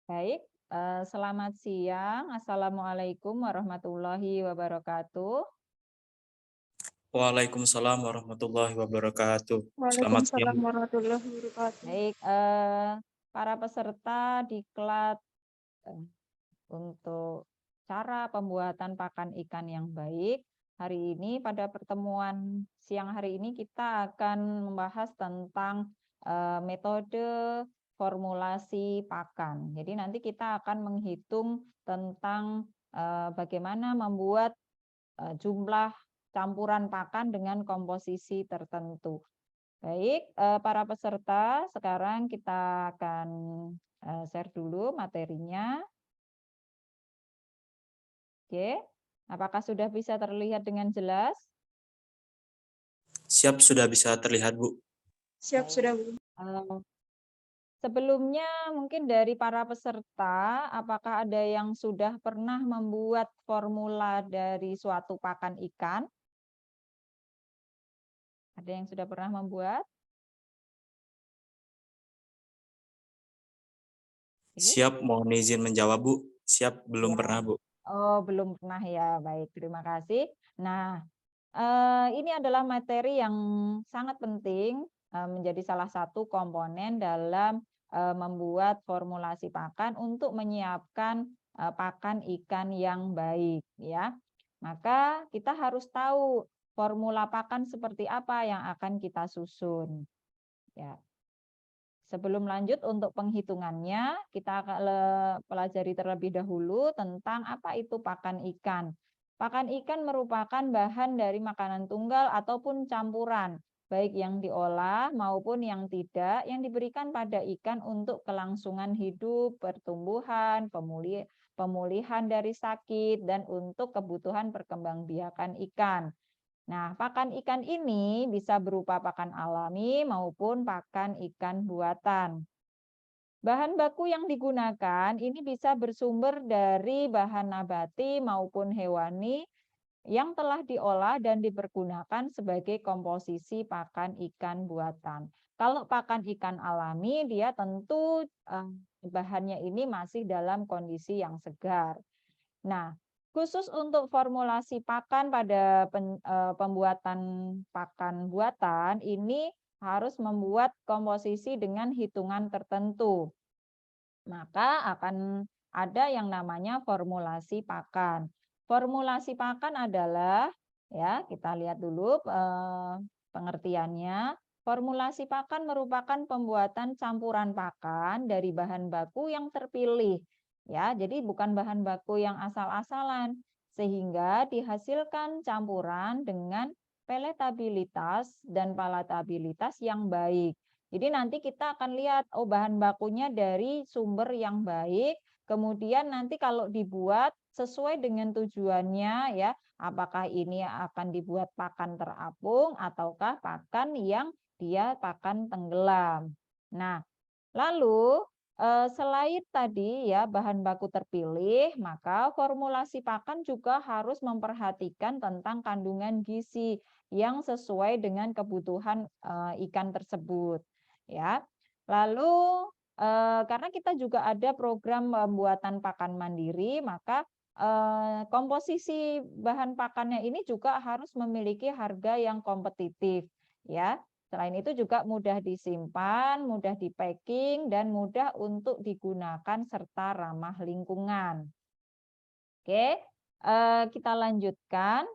Baik, selamat siang. Assalamualaikum warahmatullahi wabarakatuh. Waalaikumsalam warahmatullahi wabarakatuh. Selamat siang, Waalaikumsalam Bu. warahmatullahi wabarakatuh. Baik, para peserta diklat eh, untuk cara pembuatan pakan ikan yang baik. Hari ini pada pertemuan siang hari ini kita akan membahas tentang metode formulasi pakan. Jadi nanti kita akan menghitung tentang bagaimana membuat jumlah campuran pakan dengan komposisi tertentu. Baik, para peserta, sekarang kita akan share dulu materinya. Oke, apakah sudah bisa terlihat dengan jelas? Siap, sudah bisa terlihat, Bu. Siap Baik. sudah, Bu. Sebelumnya mungkin dari para peserta, apakah ada yang sudah pernah membuat formula dari suatu pakan ikan? Ada yang sudah pernah membuat? Siap, mohon izin menjawab, Bu. Siap, belum Ya. pernah, Bu. Oh, belum pernah ya. Baik, terima kasih. Nah, ini adalah materi yang sangat penting, menjadi salah satu komponen dalam membuat formulasi pakan untuk menyiapkan pakan ikan yang baik, ya. Maka kita harus tahu formula pakan seperti apa yang akan kita susun. Ya. Sebelum lanjut untuk penghitungannya, kita akan pelajari terlebih dahulu tentang apa itu pakan ikan. Pakan ikan merupakan bahan dari makanan tunggal ataupun campuran, baik yang diolah maupun yang tidak, yang diberikan pada ikan untuk kelangsungan hidup, pertumbuhan, pemulihan dari sakit, dan untuk kebutuhan perkembangbiakan ikan. Nah, pakan ikan ini bisa berupa pakan alami maupun pakan ikan buatan. Bahan baku yang digunakan ini bisa bersumber dari bahan nabati maupun hewani yang telah diolah dan dipergunakan sebagai komposisi pakan ikan buatan. Kalau pakan ikan alami, dia tentu bahannya ini masih dalam kondisi yang segar. Nah, khusus untuk formulasi pakan pada pembuatan pakan buatan ini harus membuat komposisi dengan hitungan tertentu. Maka akan ada yang namanya formulasi pakan. Formulasi pakan adalah, ya, kita lihat dulu pengertiannya. Formulasi pakan merupakan pembuatan campuran pakan dari bahan baku yang terpilih. Ya, jadi bukan bahan baku yang asal-asalan, sehingga dihasilkan campuran dengan peletabilitas dan palatabilitas yang baik. Jadi nanti kita akan lihat, oh, bahan bakunya dari sumber yang baik, kemudian nanti kalau dibuat sesuai dengan tujuannya, ya, apakah ini akan dibuat pakan terapung ataukah pakan yang dia pakan tenggelam. Nah, lalu selain tadi ya bahan baku terpilih, maka formulasi pakan juga harus memperhatikan tentang kandungan gizi yang sesuai dengan kebutuhan ikan tersebut, ya. Lalu karena kita juga ada program pembuatan pakan mandiri, maka komposisi bahan pakannya ini juga harus memiliki harga yang kompetitif, ya. Selain itu juga mudah disimpan, mudah di-packing, dan mudah untuk digunakan serta ramah lingkungan. Oke, kita lanjutkan.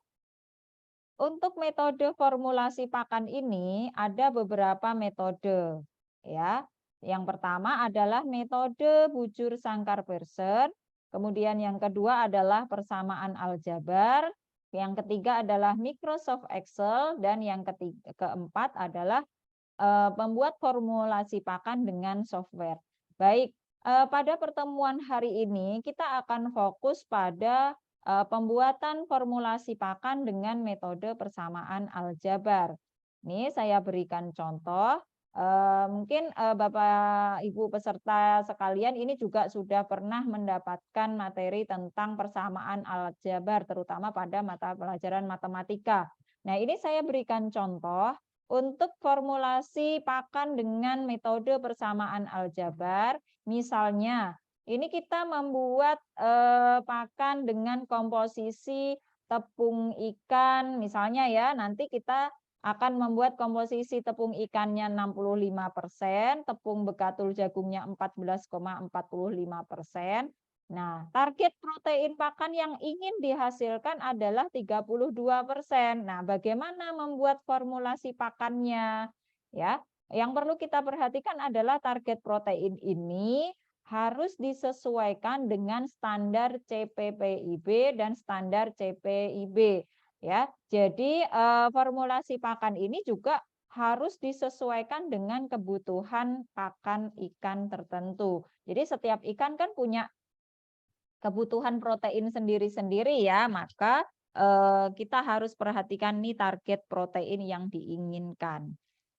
Untuk metode formulasi pakan ini ada beberapa metode, ya. Yang pertama adalah metode bujur sangkar Pearson, kemudian yang kedua adalah persamaan aljabar, yang ketiga adalah Microsoft Excel, dan yang keempat adalah membuat formulasi pakan dengan software. Baik, pada pertemuan hari ini kita akan fokus pada pembuatan formulasi pakan dengan metode persamaan aljabar. Ini saya berikan contoh. Mungkin Bapak Ibu peserta sekalian ini juga sudah pernah mendapatkan materi tentang persamaan aljabar, terutama pada mata pelajaran matematika. Nah, ini saya berikan contoh untuk formulasi pakan dengan metode persamaan aljabar. Misalnya, Ini kita membuat pakan dengan komposisi tepung ikan, misalnya ya, nanti kita akan membuat komposisi tepung ikannya 65%, tepung bekatul jagungnya 14,45%. Nah, target protein pakan yang ingin dihasilkan adalah 32%. Nah, bagaimana membuat formulasi pakannya? Ya, yang perlu kita perhatikan adalah target protein ini harus disesuaikan dengan standar CPPIB dan standar CPIB ya. Jadi formulasi pakan ini juga harus disesuaikan dengan kebutuhan pakan ikan tertentu. Jadi setiap ikan kan punya kebutuhan protein sendiri-sendiri ya, maka kita harus perhatikan nih target protein yang diinginkan.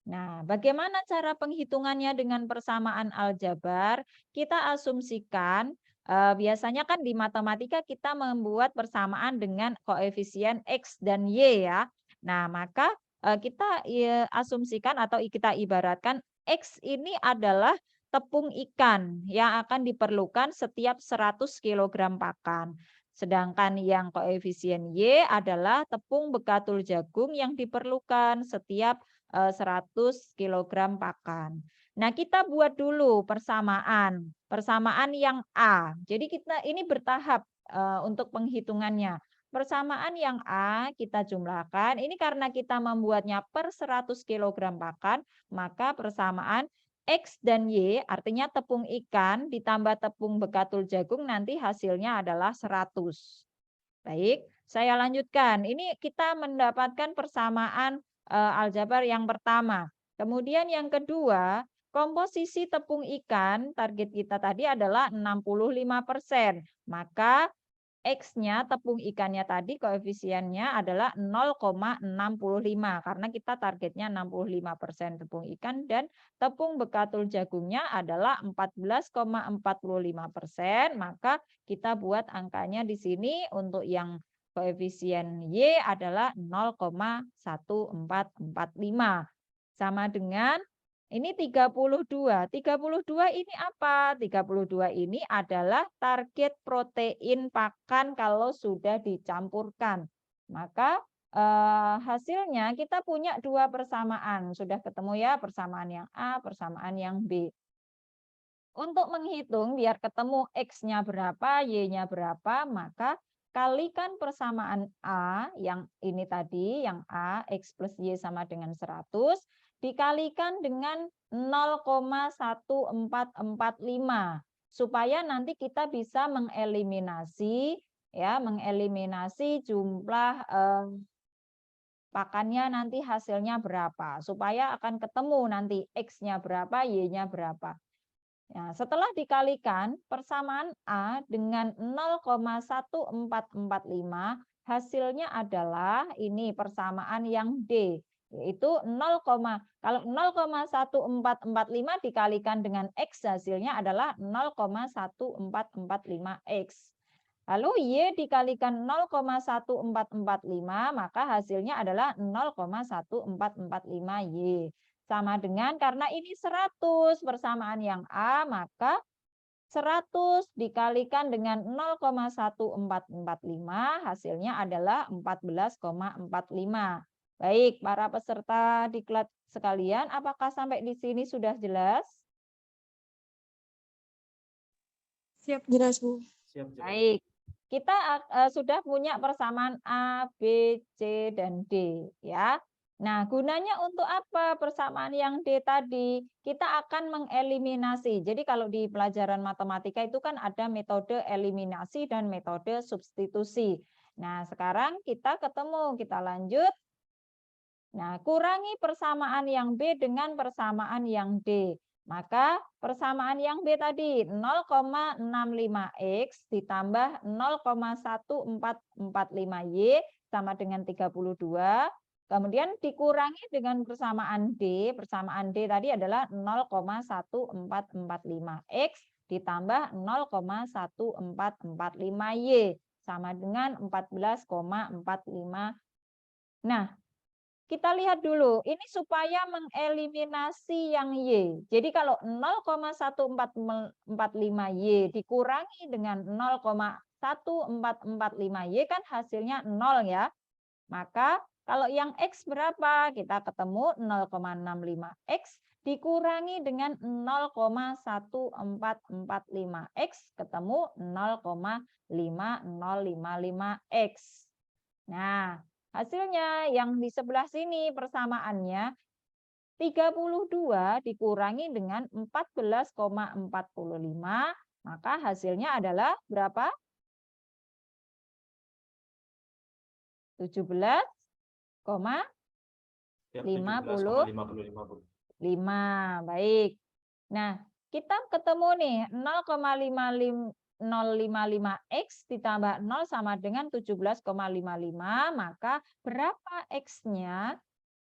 Nah, bagaimana cara penghitungannya dengan persamaan aljabar? Kita asumsikan biasanya kan di matematika kita membuat persamaan dengan koefisien X dan Y ya. Nah, maka kita asumsikan atau kita ibaratkan X ini adalah tepung ikan yang akan diperlukan setiap 100 kg pakan. Sedangkan yang koefisien Y adalah tepung bekatul jagung yang diperlukan setiap 100 kg pakan. Nah, kita buat dulu persamaan. Persamaan yang A. Jadi kita ini bertahap untuk penghitungannya. Persamaan yang A kita jumlahkan. Ini karena kita membuatnya per 100 kg pakan, maka persamaan X dan Y artinya tepung ikan ditambah tepung bekatul jagung nanti hasilnya adalah 100. Baik, saya lanjutkan. Ini kita mendapatkan persamaan aljabar yang pertama. Kemudian yang kedua, komposisi tepung ikan target kita tadi adalah 65%. Maka X-nya tepung ikannya tadi koefisiennya adalah 0,65 karena kita targetnya 65% tepung ikan dan tepung bekatul jagungnya adalah 14,45%, maka kita buat angkanya di sini untuk yang koefisien Y adalah 0,1445 sama dengan ini 32. 32 ini apa? 32 ini adalah target protein pakan kalau sudah dicampurkan. Maka hasilnya kita punya dua persamaan. Sudah ketemu ya persamaan yang A, persamaan yang B. Untuk menghitung biar ketemu X-nya berapa, Y-nya berapa, maka kalikan persamaan A yang ini tadi, yang A, X plus Y sama dengan 100, dikalikan dengan 0,1445 supaya nanti kita bisa mengeliminasi ya, mengeliminasi jumlah pakannya nanti hasilnya berapa supaya akan ketemu nanti X-nya berapa, Y-nya berapa. Nah, setelah dikalikan persamaan A dengan 0,1445 hasilnya adalah ini persamaan yang D yaitu 0, kalau 0,1445 dikalikan dengan X hasilnya adalah 0,1445X. Lalu Y dikalikan 0,1445 maka hasilnya adalah 0,1445Y. Sama dengan karena ini 100 persamaan yang A, maka 100 dikalikan dengan 0,1445 hasilnya adalah 14,45. Baik, para peserta diklat sekalian, apakah sampai di sini sudah jelas? Siap, jelas, Bu. Baik, kita sudah punya persamaan A, B, C, dan D ya. Nah, gunanya untuk apa persamaan yang D tadi? Kita akan mengeliminasi. Jadi kalau di pelajaran matematika itu kan ada metode eliminasi dan metode substitusi. Nah, sekarang kita ketemu, kita lanjut. Nah, kurangi persamaan yang B dengan persamaan yang D. Maka persamaan yang B tadi 0,65X ditambah 0,1445Y sama dengan 32. Kemudian dikurangi dengan persamaan D. Persamaan D tadi adalah 0,1445X ditambah 0,1445Y sama dengan 14,45. Nah, kita lihat dulu, ini supaya mengeliminasi yang Y. Jadi kalau 0,1445Y dikurangi dengan 0,1445Y kan hasilnya 0 ya. Maka kalau yang X berapa? Kita ketemu 0,65X dikurangi dengan 0,1445X ketemu 0,5055X. Nah, hasilnya yang di sebelah sini persamaannya 32 dikurangi dengan 14,45, maka hasilnya adalah berapa? 17,55. Ya, 17,55, Bu. Baik. Nah, kita ketemu nih 0,055X ditambah 0 sama dengan 17,55, maka berapa X-nya?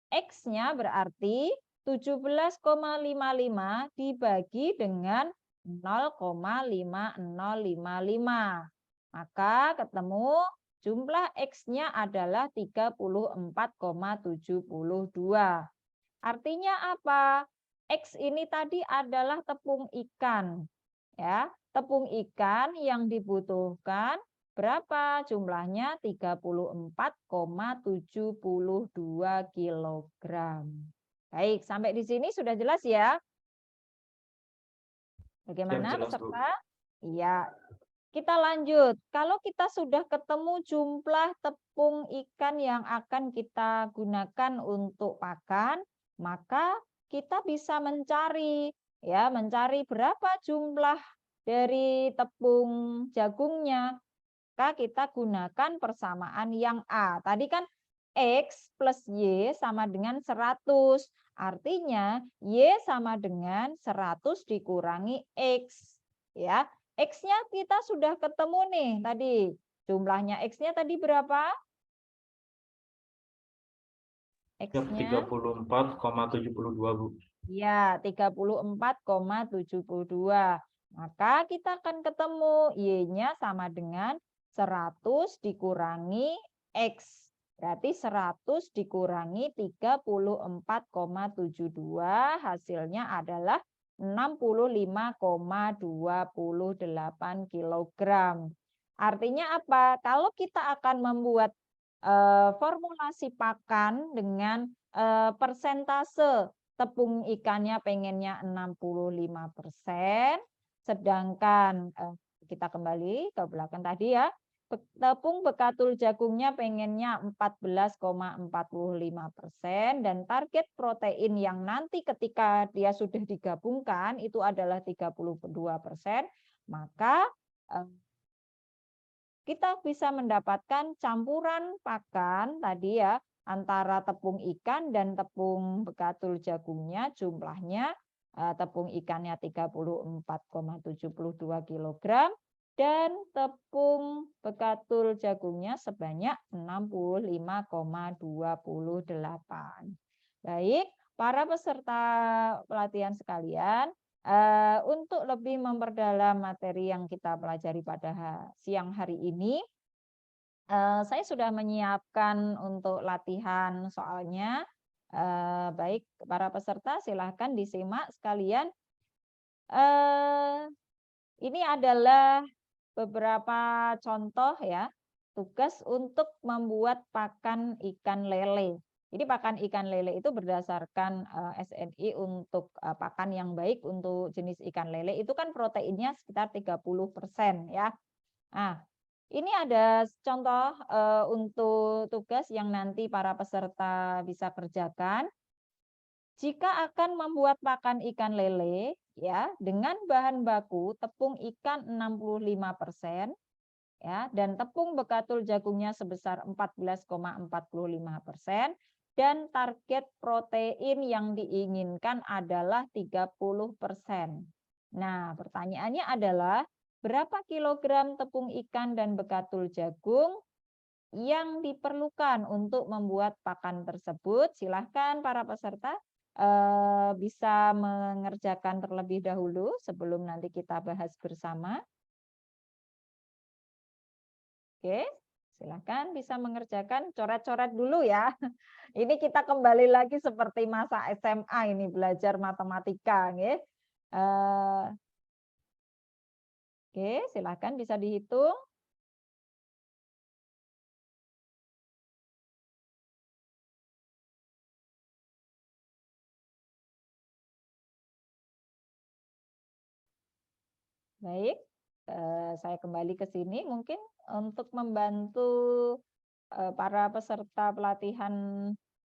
X-nya berarti 17,55 dibagi dengan 0,5055. Maka ketemu jumlah X-nya adalah 34,72. Artinya apa? X ini tadi adalah tepung ikan. Ya, tepung ikan yang dibutuhkan berapa jumlahnya? 34,72 kilogram. Baik, sampai di sini sudah jelas ya? Bagaimana Jelas, Bu. peserta? Iya. Kita lanjut. Kalau kita sudah ketemu jumlah tepung ikan yang akan kita gunakan untuk pakan, maka kita bisa mencari berapa jumlah dari tepung jagungnya. Maka kita gunakan persamaan yang A. Tadi kan X plus Y sama dengan 100. Artinya Y sama dengan 100 dikurangi X. Ya, X-nya kita sudah ketemu nih tadi. Jumlahnya X-nya tadi berapa? X-nya 34,72, Bu. ya 34,72. Maka kita akan ketemu Y-nya sama dengan 100 dikurangi X. Berarti 100 dikurangi 34,72 hasilnya adalah 65,28 kilogram. Artinya apa? Kalau kita akan membuat formulasi pakan dengan persentase tepung ikannya pengennya 65%, sedangkan kita kembali ke belakang tadi ya, tepung bekatul jagungnya pengennya 14,45% dan target protein yang nanti ketika dia sudah digabungkan itu adalah 32%, maka kita bisa mendapatkan campuran pakan tadi ya antara tepung ikan dan tepung bekatul jagungnya jumlahnya tepung ikannya 34,72 kg dan tepung bekatul jagungnya sebanyak 65,28. Baik, para peserta pelatihan sekalian, untuk lebih memperdalam materi yang kita pelajari pada siang hari ini, saya sudah menyiapkan untuk latihan soalnya. Baik, para peserta silahkan disimak sekalian. Ini adalah beberapa contoh ya, tugas untuk membuat pakan ikan lele. Jadi pakan ikan lele itu berdasarkan SNI untuk pakan yang baik untuk jenis ikan lele itu kan proteinnya sekitar 30% ya. Nah, ini ada contoh untuk tugas yang nanti para peserta bisa kerjakan. Jika akan membuat pakan ikan lele ya dengan bahan baku tepung ikan 65% ya dan tepung bekatul jagungnya sebesar 14,45% dan target protein yang diinginkan adalah 30%. Nah, pertanyaannya adalah berapa kilogram tepung ikan dan bekatul jagung yang diperlukan untuk membuat pakan tersebut? Silahkan para peserta bisa mengerjakan terlebih dahulu sebelum nanti kita bahas bersama. Oke, Silakan bisa mengerjakan, coret-coret dulu ya. Ini kita kembali lagi seperti masa SMA ini belajar matematika, nggih. Oke, silakan bisa dihitung. Baik, saya kembali ke sini mungkin untuk membantu para peserta pelatihan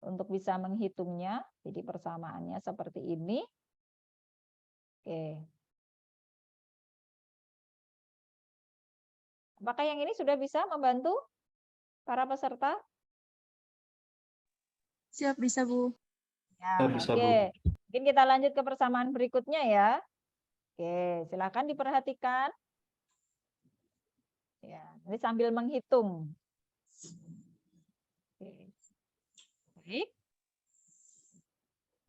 untuk bisa menghitungnya. Jadi persamaannya seperti ini. Oke. Apakah yang ini sudah bisa membantu para peserta? Siap, bisa, Bu. Ya, Bisa, oke. Bu. Mungkin kita lanjut ke persamaan berikutnya ya. Oke, silakan diperhatikan. Ya, ini sambil menghitung. Oke. Baik.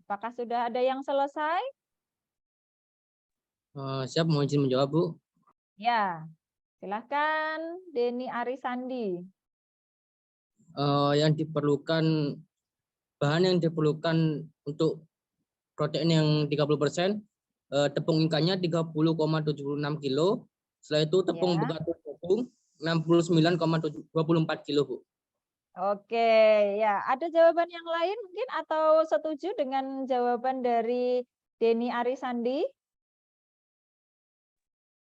Apakah sudah ada yang selesai? Siap, mau izin menjawab, Bu. Ya, silahkan Denny Arisandi. Yang diperlukan, bahan yang diperlukan untuk protein yang 30%, tepung ikannya 30,76 kilo. Setelah itu tepung Ya. bekas tepung 69,24 kilo, Bu. Oke, ya. Ada jawaban yang lain mungkin atau setuju dengan jawaban dari Denny Arisandi?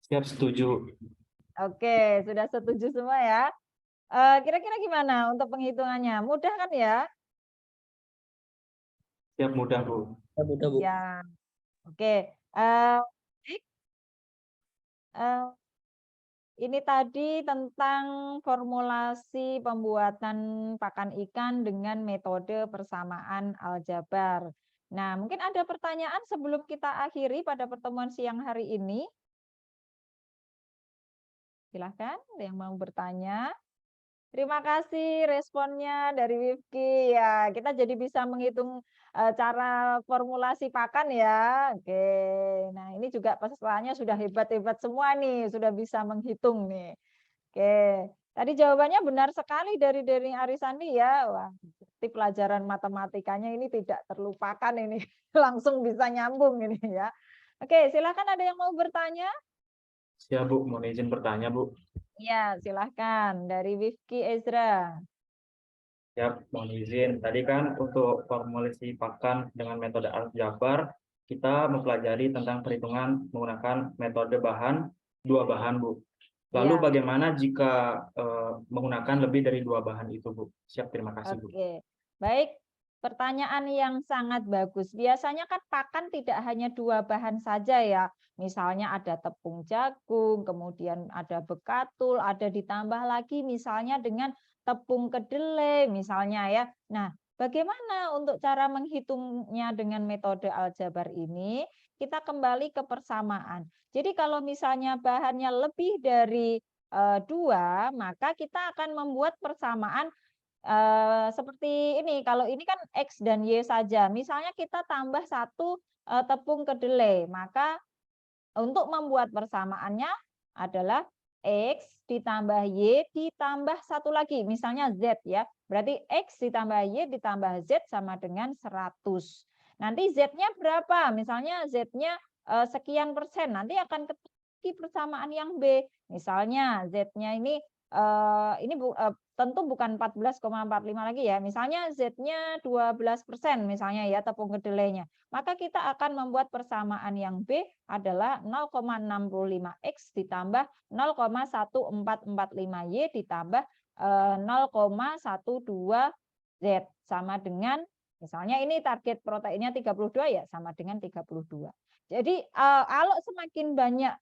Siap, setuju. Oke, sudah setuju semua ya. Kira-kira gimana untuk penghitungannya? Mudah kan ya? Siap, mudah, Bu. Ya, udah, Bu. Ya. Oke. Baik. Ini tadi tentang formulasi pembuatan pakan ikan dengan metode persamaan aljabar. Nah, mungkin ada pertanyaan sebelum kita akhiri pada pertemuan siang hari ini. Silahkan, ada yang mau bertanya. Terima kasih responnya dari Wifki. Ya, kita jadi bisa menghitung cara formulasi pakan ya. Oke. Nah, ini juga pesertanya sudah hebat-hebat semua nih, sudah bisa menghitung nih. Oke. Tadi jawabannya benar sekali dari Arisandi ya. Wah, berarti pelajaran matematikanya ini tidak terlupakan ini. Langsung bisa nyambung ini ya. Oke, silakan ada yang mau bertanya? Siap, Bu. Mohon izin bertanya, Bu. Ya, silahkan dari Wifki Ezra. Siap, mohon izin. Tadi kan untuk formulasi pakan dengan metode aljabar, kita mempelajari tentang perhitungan menggunakan metode dua bahan, Bu. Lalu Ya. bagaimana jika menggunakan lebih dari dua bahan itu, Bu? Siap, terima kasih, Bu. Oke, baik. Pertanyaan yang sangat bagus. Biasanya kan pakan tidak hanya dua bahan saja ya. Misalnya ada tepung jagung, kemudian ada bekatul, ada ditambah lagi misalnya dengan tepung kedelai misalnya ya. Nah, bagaimana untuk cara menghitungnya dengan metode aljabar ini? Kita kembali ke persamaan. Jadi kalau misalnya bahannya lebih dari dua, maka kita akan membuat persamaan seperti ini, kalau ini kan X dan Y saja. Misalnya kita tambah satu tepung kedelai, maka untuk membuat persamaannya adalah X ditambah Y ditambah satu lagi, misalnya Z ya. Berarti X ditambah Y ditambah Z sama dengan 100. Nanti Z-nya berapa? Misalnya Z-nya sekian persen, nanti akan ketemu persamaan yang B. Misalnya Z-nya ini tentu bukan 14,45 lagi ya. Misalnya Z-nya 12% misalnya ya tepung kedelainya. Maka kita akan membuat persamaan yang B adalah 0,65X ditambah 0,1445Y ditambah 0,12Z sama dengan misalnya ini target proteinnya 32 ya sama dengan 32. Jadi kalau semakin banyak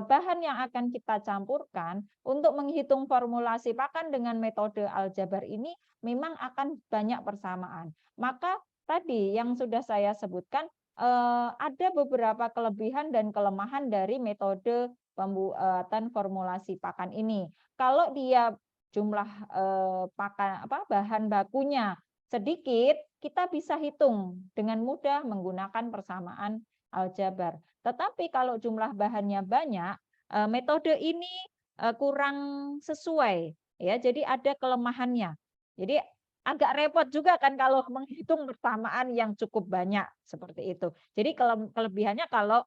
bahan yang akan kita campurkan untuk menghitung formulasi pakan dengan metode aljabar ini memang akan banyak persamaan. Maka tadi yang sudah saya sebutkan ada beberapa kelebihan dan kelemahan dari metode pembuatan formulasi pakan ini. Kalau dia jumlah bahan bakunya sedikit, kita bisa hitung dengan mudah menggunakan persamaan aljabar. Tetapi kalau jumlah bahannya banyak, metode ini kurang sesuai ya. Jadi ada kelemahannya. Jadi agak repot juga kan kalau menghitung persamaan yang cukup banyak seperti itu. Jadi kelebihannya kalau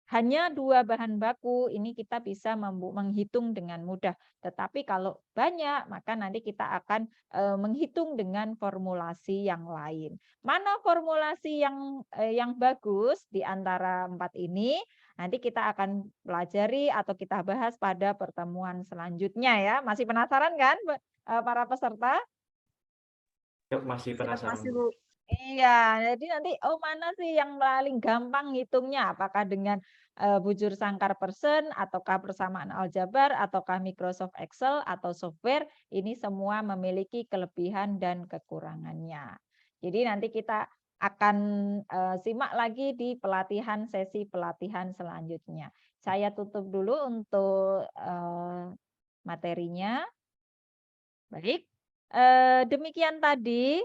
hanya 2 bahan baku ini kita bisa menghitung dengan mudah. Tetapi kalau banyak maka nanti kita akan menghitung dengan formulasi yang lain. Mana formulasi yang bagus di antara 4 ini? Nanti kita akan pelajari atau kita bahas pada pertemuan selanjutnya ya. Masih penasaran kan para peserta? Yuk, masih penasaran. Masih, Bu. Iya, jadi nanti mana sih yang paling gampang ngitungnya? Apakah dengan bujur sangkar persen, ataukah persamaan aljabar, ataukah Microsoft Excel atau software? Ini semua memiliki kelebihan dan kekurangannya. Jadi nanti kita akan simak lagi di sesi pelatihan selanjutnya. Saya tutup dulu untuk materinya. Baik, demikian tadi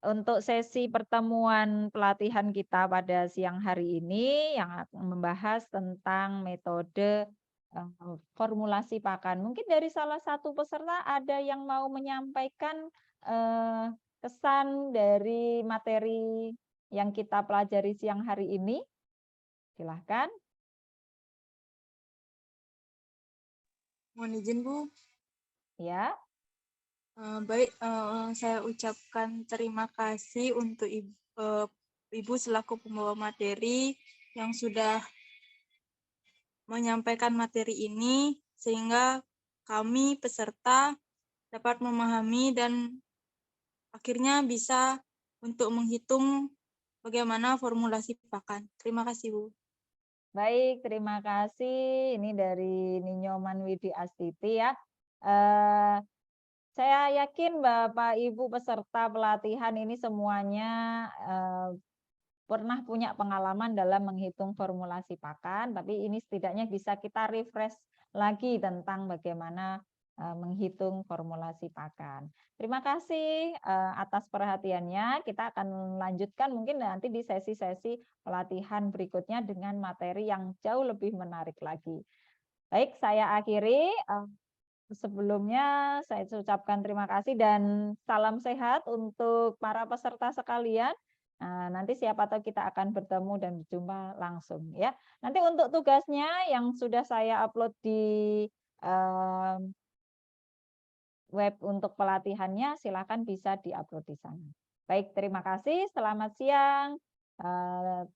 untuk sesi pertemuan pelatihan kita pada siang hari ini yang akan membahas tentang metode formulasi pakan. Mungkin dari salah satu peserta ada yang mau menyampaikan kesan dari materi yang kita pelajari siang hari ini. Silahkan. Mohon izin, Bu. Ya. Baik, saya ucapkan terima kasih untuk Ibu selaku pembawa materi yang sudah menyampaikan materi ini sehingga kami peserta dapat memahami dan akhirnya bisa untuk menghitung bagaimana formulasi pakan. Terima kasih, Bu. Baik, terima kasih. Ini dari Ninyoman Widi Astiti ya. Saya yakin Bapak Ibu peserta pelatihan ini semuanya pernah punya pengalaman dalam menghitung formulasi pakan, tapi ini setidaknya bisa kita refresh lagi tentang bagaimana menghitung formulasi pakan. Terima kasih atas perhatiannya. Kita akan lanjutkan mungkin nanti di sesi-sesi pelatihan berikutnya dengan materi yang jauh lebih menarik lagi. Baik, saya akhiri. Sebelumnya saya ucapkan terima kasih dan salam sehat untuk para peserta sekalian. Nah, nanti siapa tahu kita akan bertemu dan berjumpa langsung ya. Nanti untuk tugasnya yang sudah saya upload di web untuk pelatihannya silakan bisa diupload di sana. Baik, terima kasih. Selamat siang.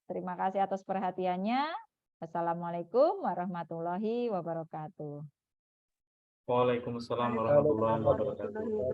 Terima kasih atas perhatiannya. Assalamualaikum warahmatullahi wabarakatuh. Waalaikumsalam warahmatullahi wabarakatuh.